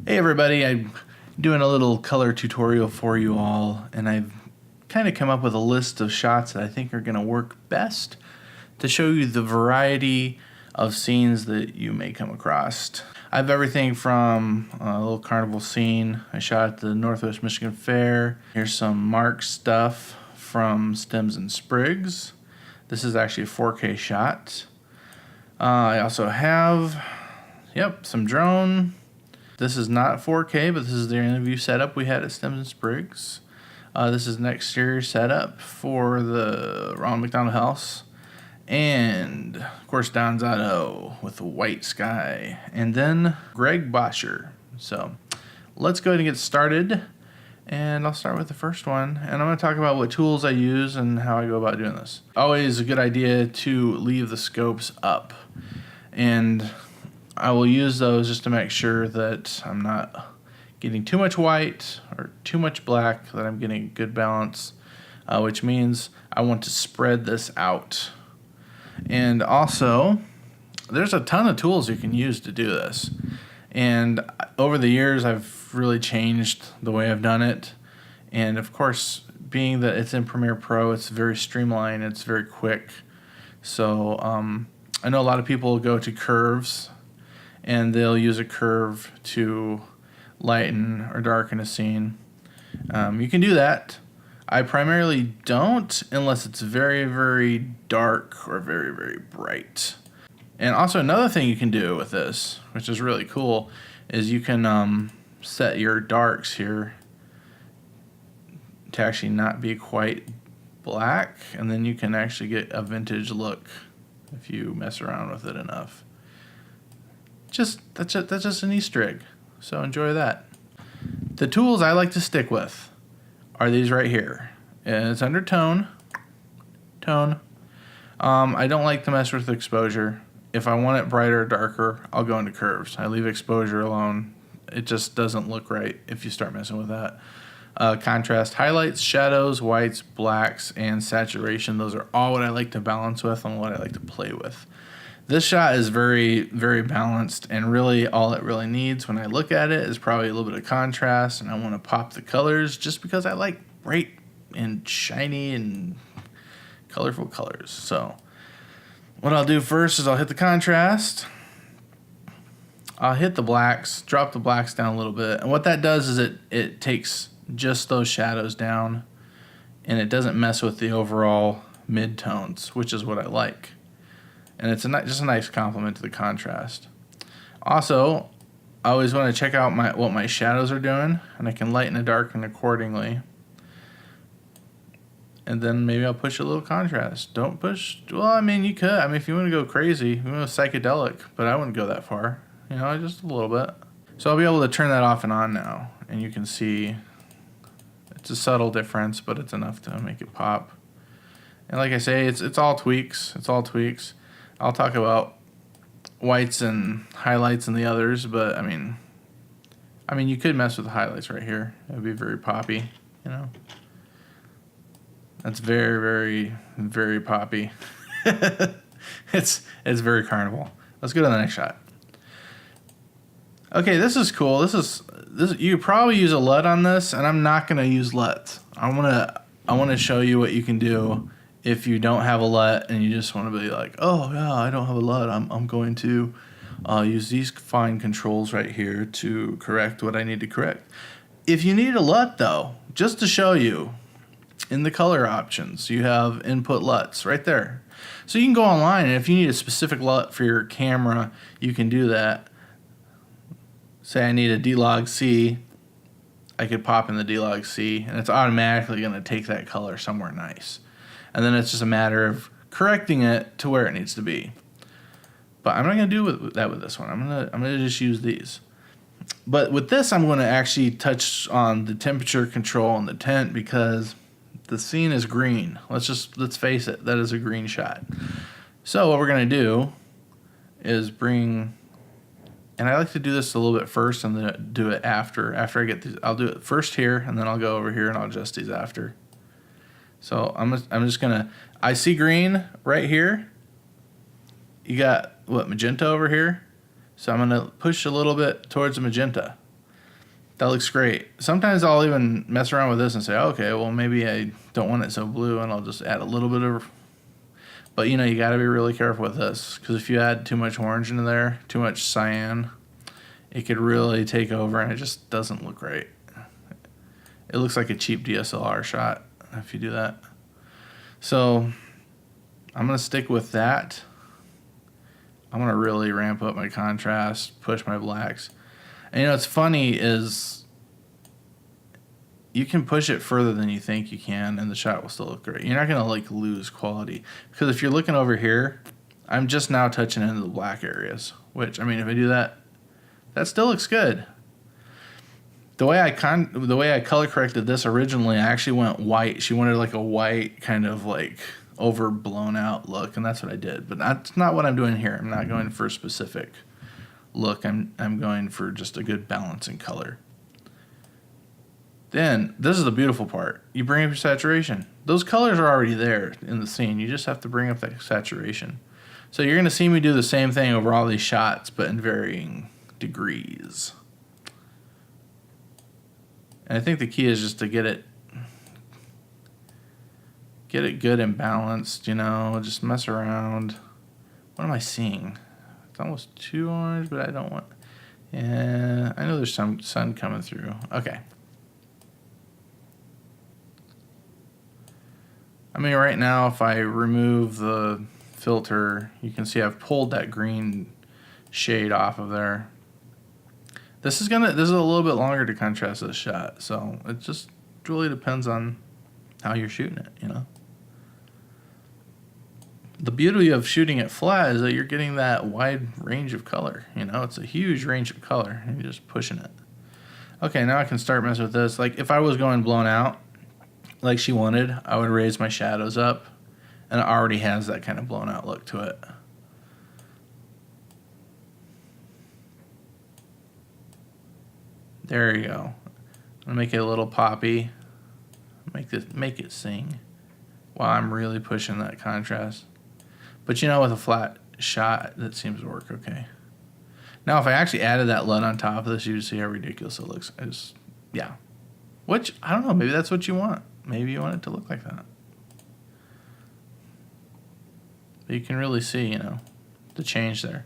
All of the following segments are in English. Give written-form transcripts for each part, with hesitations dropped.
Hey everybody, I'm doing a little color tutorial for you all, and I've kind of come up with a list of shots that I think are going to work best to show you the variety of scenes that you may come across. I have everything from a little carnival scene I shot at the Northwest Michigan Fair. Here's some Mark stuff from Stems and Sprigs. This is actually a 4K shot. I also have, some drone. This is not 4K, but this is the interview setup we had at Stems and Sprigs. This is an exterior setup for the Ronald McDonald House. And, of course, Don's Auto with the white sky. And then Greg Boscher. So, let's go ahead and get started. And I'll start with the first one. And I'm going to talk about what tools I use and how I go about doing this. Always a good idea to leave the scopes up. And I will use those just to make sure that I'm not getting too much white or too much black, that I'm getting a good balance, which means I want to spread this out. And also, there's a ton of tools you can use to do this. And over the years, I've really changed the way I've done it. And of course, being that it's in Premiere Pro, it's very streamlined, it's very quick. So I know a lot of people go to curves, and they'll use a curve to lighten or darken a scene. You can do that. I primarily don't unless it's very, very dark or very, very bright. And also another thing you can do with this, which is really cool, is you can set your darks here to actually not be quite black, and then you can actually get a vintage look if you mess around with it enough. That's just an Easter egg, so enjoy that. The tools I like to stick with are these right here. And it's under tone. I don't like to mess with exposure. If I want it brighter or darker, I'll go into curves. I leave exposure alone. It just doesn't look right if you start messing with that. Contrast, highlights, shadows, whites, blacks, and saturation. Those are all what I like to balance with and what I like to play with. This shot is very, very balanced, and really all it really needs when I look at it is probably a little bit of contrast, and I want to pop the colors just because I like bright and shiny and colorful colors. So what I'll do first is I'll hit the contrast. I'll hit the blacks, drop the blacks down a little bit, and what that does is it takes just those shadows down, and it doesn't mess with the overall mid-tones, which is what I like. And it's just a nice complement to the contrast. Also, I always want to check out what my shadows are doing, and I can lighten and darken accordingly. And then maybe I'll push a little contrast. Don't push, well, I mean, you could. I mean, if you want to go crazy, you want to go psychedelic, but I wouldn't go that far. Just a little bit. So I'll be able to turn that off and on now, and you can see it's a subtle difference, but it's enough to make it pop. And like I say, it's all tweaks. It's all tweaks. I'll talk about whites and highlights and the others, but I mean, you could mess with the highlights right here. It would be very poppy, That's very, very, very poppy. It's very carnival. Let's go to the next shot. Okay, this is cool. This you could probably use a LUT on this, and I'm not gonna use LUT. I wanna show you what you can do if you don't have a LUT and you just want to be like, oh yeah, I don't have a LUT. I'm going to use these fine controls right here to correct what I need to correct. If you need a LUT though, just to show you, in the color options, you have input LUTs right there. So you can go online, and if you need a specific LUT for your camera, you can do that. Say I need a D-Log C, I could pop in the D-Log C, and it's automatically going to take that color somewhere nice. And then it's just a matter of correcting it to where it needs to be. But I'm not going to do that with this one. I'm gonna just use these. But with this, I'm going to actually touch on the temperature control and the tint, because the scene is green. Let's face it, that is a green shot. So what we're going to do is bring, and I like to do this a little bit first and then do it after I get these. I'll do it first here, and then I'll go over here and I'll adjust these after. So I'm just gonna, I see green right here. You got magenta over here. So I'm gonna push a little bit towards the magenta. That looks great. Sometimes I'll even mess around with this and say, okay, well, maybe I don't want it so blue, and I'll just add a little bit of... But, you know, you got to be really careful with this, because if you add too much orange into there, too much cyan, it could really take over, and it just doesn't look right. It looks like a cheap DSLR shot if you do that. So I'm going to stick with that. I'm going to really ramp up my contrast, push my blacks. And, you know, what's funny is you can push it further than you think you can, and the shot will still look great. You're not going to, like, lose quality. Because if you're looking over here, I'm just now touching into the black areas. Which, I mean, if I do that, that still looks good. The way I color corrected this originally, I actually went white. She wanted, like, a white kind of, like, over blown out look, and that's what I did. But that's not what I'm doing here. I'm not going for a specific look. I'm going for just a good balance in color. Then this is the beautiful part. You bring up your saturation. Those colors are already there in the scene. You just have to bring up that saturation. So you're going to see me do the same thing over all these shots, but in varying degrees. And I think the key is just to get it good and balanced, you know, just mess around. What am I seeing? It's almost too orange, but I don't want... Yeah, I know there's some sun coming through. Okay. I mean, right now, if I remove the filter, you can see I've pulled that green shade off of there. This is a little bit longer to contrast this shot, so it just really depends on how you're shooting it, you know. The beauty of shooting it flat is that you're getting that wide range of color, you know. It's a huge range of color, and you're just pushing it. Okay, now I can start messing with this. Like, if I was going blown out, like she wanted, I would raise my shadows up, and it already has that kind of blown out look to it. There you go. I'm gonna make it a little poppy. Make it sing while I'm really pushing that contrast. But you know, with a flat shot, that seems to work okay. Now, if I actually added that LUT on top of this, you'd see how ridiculous it looks. Yeah. Which, I don't know, maybe that's what you want. Maybe you want it to look like that. But you can really see, you know, the change there.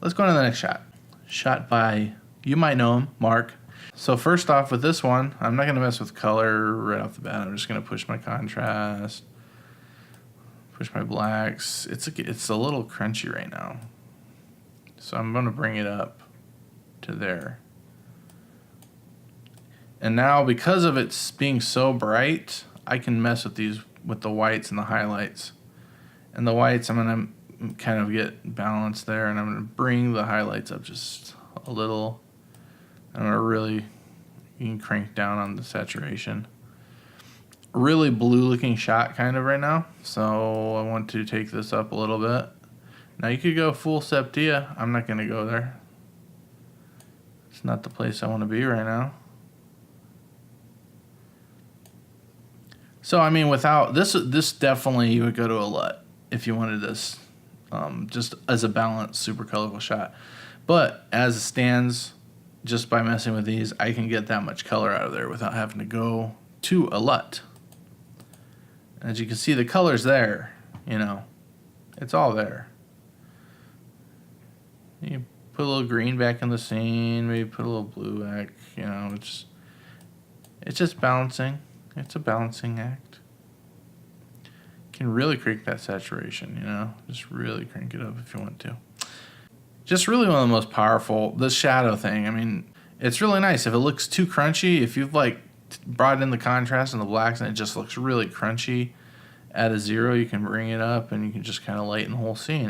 Let's go on to the next shot. Shot by, you might know him, Mark. So first off with this one, I'm not going to mess with color right off the bat. I'm just going to push my contrast, push my blacks. It's a little crunchy right now. So I'm going to bring it up to there. And now, because of it being so bright, I can mess with with the whites and the highlights. And the whites, I'm going to kind of get balanced there, and I'm going to bring the highlights up just a little. I'm going to really, you can crank down on the saturation. Really blue-looking shot kind of right now, so I want to take this up a little bit. Now, you could go full sepia. I'm not going to go there. It's not the place I want to be right now. So, I mean, without this definitely you would go to a LUT if you wanted this just as a balanced, super colorful shot. But as it stands, just by messing with these, I can get that much color out of there without having to go to a LUT. As you can see, the color's there, you know. It's all there. You put a little green back in the scene, maybe put a little blue back, you know, it's just balancing. It's a balancing act. You can really crank that saturation, you know, just really crank it up if you want to. Just really one of the most powerful, the shadow thing. I mean, it's really nice. If it looks too crunchy, if you've like brought in the contrast and the blacks and it just looks really crunchy, at a 0, you can bring it up and you can just kind of lighten the whole scene.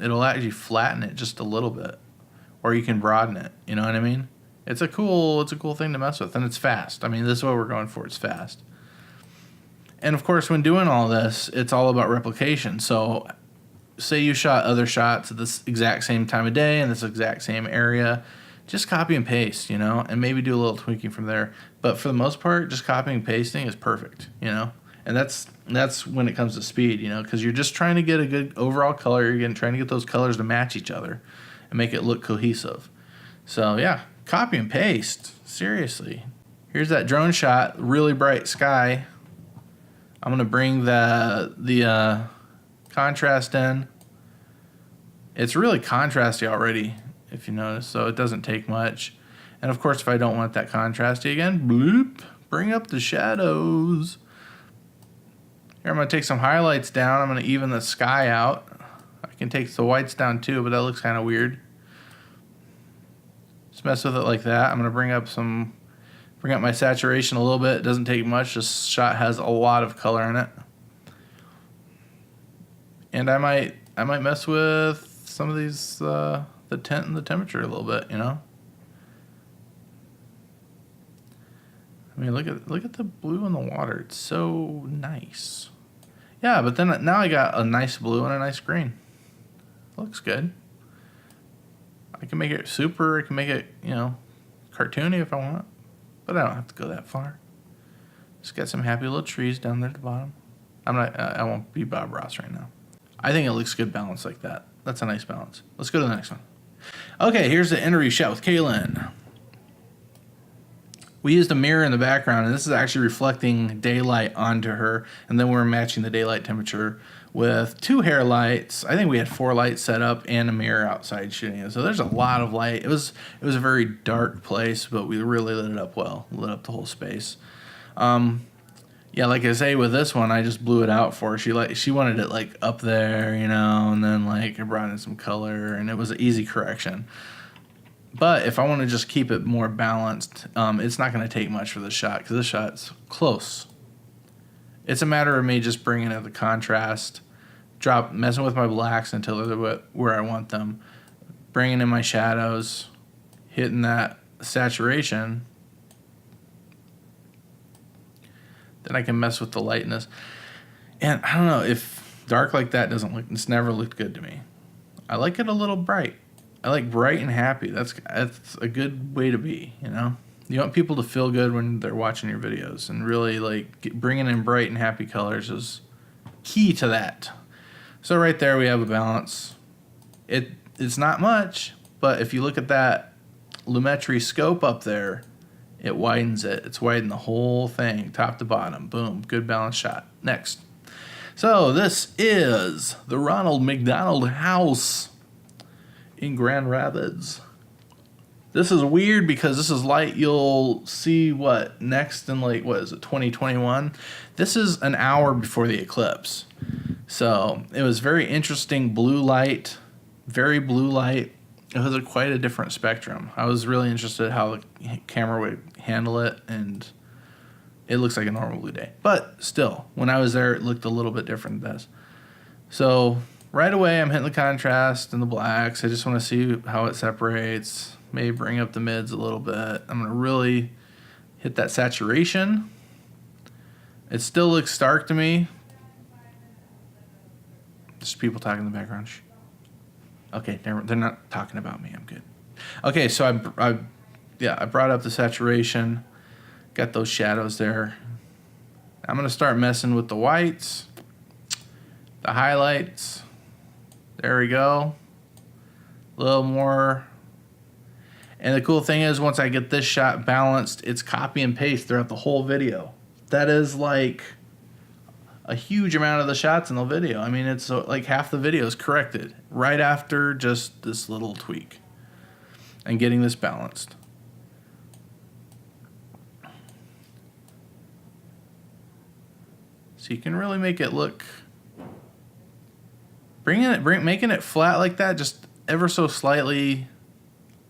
It'll actually flatten it just a little bit, or you can broaden it. You know what I mean? It's a cool thing to mess with, and it's fast. I mean, this is what we're going for. It's fast. And of course, when doing all this, it's all about replication. So, say you shot other shots at this exact same time of day in this exact same area, just copy and paste, you know, and maybe do a little tweaking from there. But for the most part, just copying and pasting is perfect, you know. And that's when it comes to speed, you know, because you're just trying to get a good overall color. You're trying to get those colors to match each other and make it look cohesive. So, yeah, Copy and paste. Seriously. Here's that drone shot, really bright sky. I'm going to bring the contrast in. It's really contrasty already, if you notice, so it doesn't take much. And of course, if I don't want that contrasty again, bloop, bring up the shadows. Here, I'm going to take some highlights down. I'm going to even the sky out. I can take the whites down too, but that looks kind of weird. Just mess with it like that. I'm going to bring up my saturation a little bit. It doesn't take much. This shot has a lot of color in it. And I might mess with some of these, the tint and the temperature a little bit, you know? I mean, look at the blue in the water. It's so nice. Yeah, but then now I got a nice blue and a nice green. Looks good. I can make it super. I can make it, you know, cartoony if I want. But I don't have to go that far. Just got some happy little trees down there at the bottom. I won't be Bob Ross right now. I think it looks good balanced like that. That's a nice balance. Let's go to the next one. Okay, here's the interview shot with Kaylin. We used a mirror in the background, and this is actually reflecting daylight onto her, and then we're matching the daylight temperature with 2 hair lights. I think we had 4 lights set up and a mirror outside shooting it. So there's a lot of light. It was a very dark place, but we really lit it up well. Lit up the whole space. Yeah, like I say with this one, I just blew it out for her. She wanted it like up there, you know, and then like I brought in some color, and it was an easy correction. But if I want to just keep it more balanced, it's not going to take much for this shot because this shot's close. It's a matter of me just bringing in the contrast, messing with my blacks until they're where I want them, bringing in my shadows, hitting that saturation. Then I can mess with the lightness. And I don't know, if dark like that it's never looked good to me. I like it a little bright. I like bright and happy. That's a good way to be, you know? You want people to feel good when they're watching your videos, and really bringing in bright and happy colors is key to that. So right there we have a balance. It's not much, but if you look at that Lumetri scope up there, it widens it. It's widened the whole thing, top to bottom. Boom, good balanced shot. Next. So this is the Ronald McDonald House in Grand Rapids. This is weird because this is light you'll see next in 2021. This is an hour before the eclipse. So it was very interesting blue light, very blue light. It was quite a different spectrum. I was really interested how the camera would handle it, and it looks like a normal blue day. But still, when I was there, it looked a little bit different than this. So right away, I'm hitting the contrast and the blacks. I just want to see how it separates. Maybe bring up the mids a little bit. I'm going to really hit that saturation. It still looks stark to me. Just people talking in the background. Shh. Okay, they're not talking about me. I'm good. Okay, so I brought up the saturation. Got those shadows there. I'm going to start messing with the whites, the highlights. There we go. A little more. And the cool thing is, once I get this shot balanced, it's copy and paste throughout the whole video. That is like a huge amount of the shots in the video. I mean, it's like half the video is corrected right after just this little tweak and getting this balanced. So you can really make it look, making it flat like that, just ever so slightly.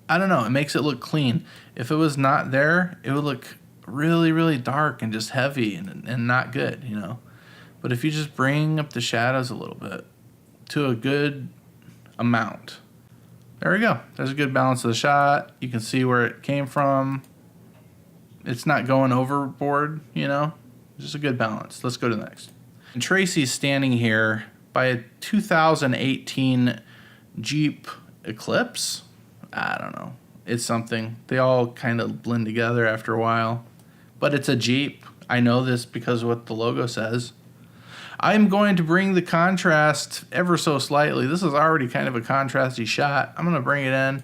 I don't know. It makes it look clean. If it was not there, it would look really, really dark and just heavy and not good, you know. But if you just bring up the shadows a little bit to a good amount, there we go. There's a good balance of the shot. You can see where it came from. It's not going overboard, you know. Just a good balance. Let's go to the next. And Tracy's standing here by a 2018 Jeep Eclipse. I don't know. It's something. They all kind of blend together after a while. But it's a Jeep. I know this because of what the logo says. I'm going to bring the contrast ever so slightly. This is already kind of a contrasty shot. I'm going to bring it in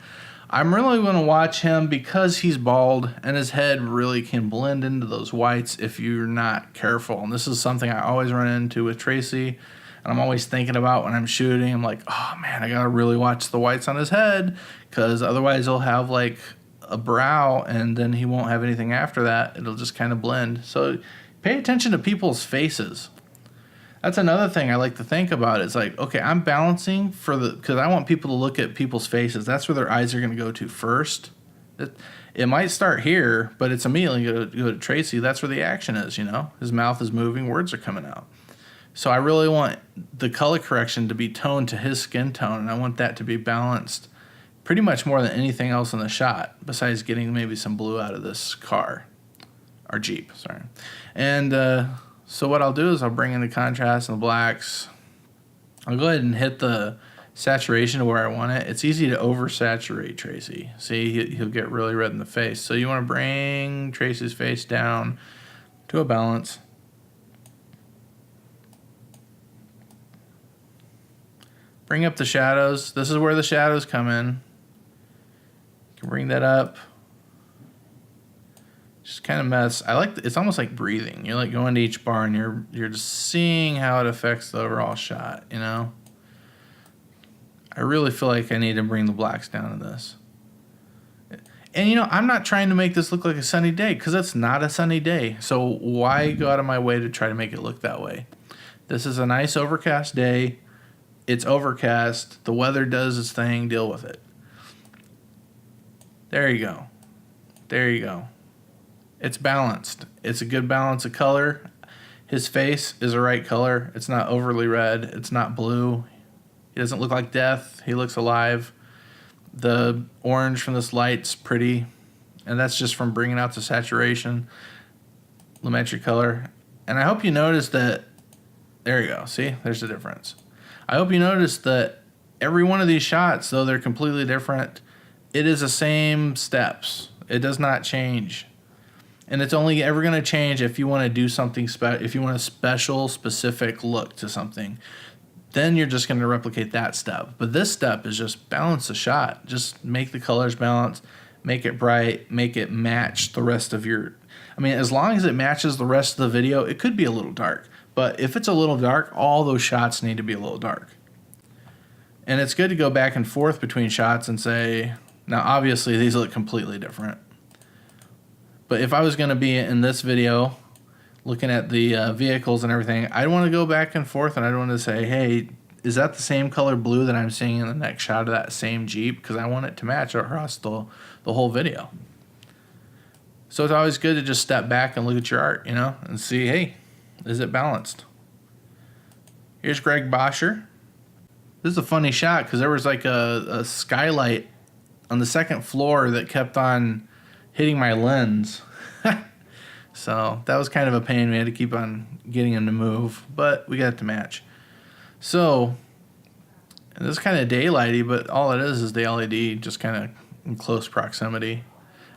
I'm really going to watch him because he's bald and his head really can blend into those whites if you're not careful. And this is something I always run into with Tracy, and I'm always thinking about when I'm shooting. I'm like, oh man, I got to really watch the whites on his head, because otherwise he'll have like a brow and then he won't have anything after that. It'll just kind of blend. So pay attention to people's faces. That's another thing I like to think about. It's like, okay, I'm balancing because I want people to look at people's faces. That's where their eyes are going to go to first. It might start here, but it's immediately going to go to Tracy. That's where the action is, you know. His mouth is moving, words are coming out. So I really want the color correction to be toned to his skin tone, and I want that to be balanced pretty much more than anything else in the shot, besides getting maybe some blue out of this car, or Jeep, sorry. And so what I'll do is I'll bring in the contrast and the blacks. I'll go ahead and hit the saturation to where I want it. It's easy to oversaturate Tracy. See, he'll get really red in the face. So you want to bring Tracy's face down to a balance. Bring up the shadows. This is where the shadows come in. You can bring that up. Just kind of mess. It's almost like breathing. You're like going to each bar and you're just seeing how it affects the overall shot, you know? I really feel like I need to bring the blacks down in this. And you know, I'm not trying to make this look like a sunny day, because it's not a sunny day. So why go out of my way to try to make it look that way? This is a nice overcast day. It's overcast. The weather does its thing. Deal with it. There you go. There you go. It's balanced. It's a good balance of color. His face is the right color. It's not overly red. It's not blue. He doesn't look like death. He looks alive. The orange from this light's pretty, and that's just from bringing out the saturation, lumetri color. And I hope you notice that, there you go. See, there's the difference. I hope you notice that every one of these shots, though they're completely different, it is the same steps. It does not change. And it's only ever going to change if you want to do something special, if you want a special, specific look to something. Then you're just going to replicate that step. But this step is just balance the shot. Just make the colors balanced, make it bright, make it match the rest of your... I mean, as long as it matches the rest of the video, it could be a little dark. But if it's a little dark, all those shots need to be a little dark. And it's good to go back and forth between shots and say... Now, obviously, these look completely different. But if I was going to be in this video looking at the vehicles and everything, I'd want to go back and forth, and I'd want to say, hey, is that the same color blue that I'm seeing in the next shot of that same Jeep? Because I want it to match across the whole video. So it's always good to just step back and look at your art, you know, and see, hey, is it balanced? Here's Greg Bosher. This is a funny shot because there was like a skylight on the second floor that kept on hitting my lens. So that was kind of a pain. We had to keep on getting him to move, but we got it to match. So this is kind of daylighty, but all it is the LED just kind of in close proximity.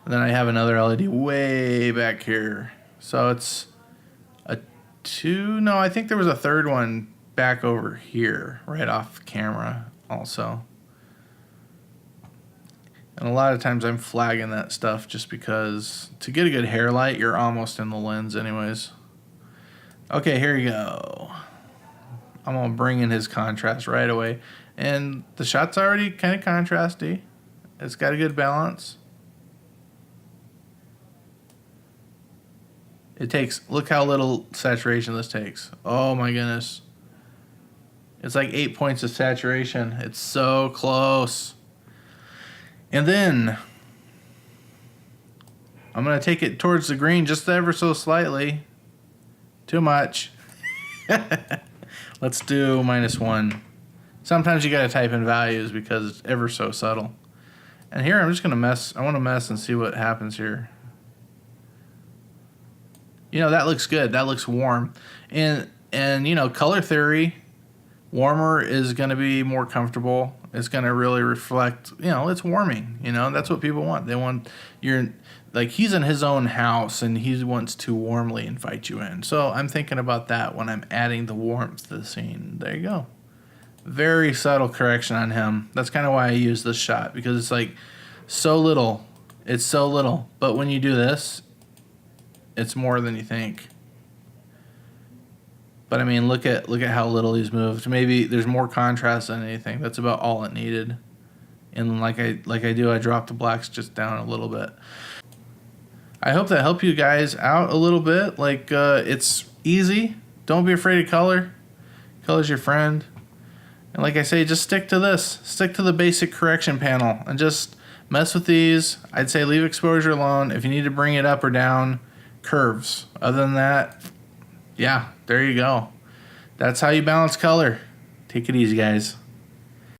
And then I have another LED way back here. So it's a 2. No, I think there was a third one back over here, right off camera also. And a lot of times I'm flagging that stuff just because to get a good hair light, you're almost in the lens anyways. Okay, here you go. I'm going to bring in his contrast right away. And the shot's already kind of contrasty. It's got a good balance. It takes, look how little saturation this takes. Oh my goodness. It's like 8 points of saturation. It's so close. And then I'm going to take it towards the green just ever so slightly. Too much. Let's do -1. Sometimes you got to type in values because it's ever so subtle. And here I'm just going to mess. I want to mess and see what happens here. You know, that looks good. That looks warm. And you know, color theory, warmer is going to be more comfortable. It's going to really reflect, you know, it's warming. You know, that's what people want. They want, like, he's in his own house and he wants to warmly invite you in. So I'm thinking about that when I'm adding the warmth to the scene. There you go. Very subtle correction on him. That's kind of why I use this shot, because it's like So little. It's so little. But when you do this, it's more than you think. But I mean, look at how little he's moved. Maybe there's more contrast than anything. That's about all it needed. And like I do, I dropped the blacks just down a little bit. I hope that helped you guys out a little bit. Like it's easy. Don't be afraid of color. Color's your friend. And like I say, just stick to this. Stick to the basic correction panel and just mess with these. I'd say leave exposure alone. If you need to bring it up or down, curves. Other than that, yeah, there you go. That's how you balance color. Take it easy, guys.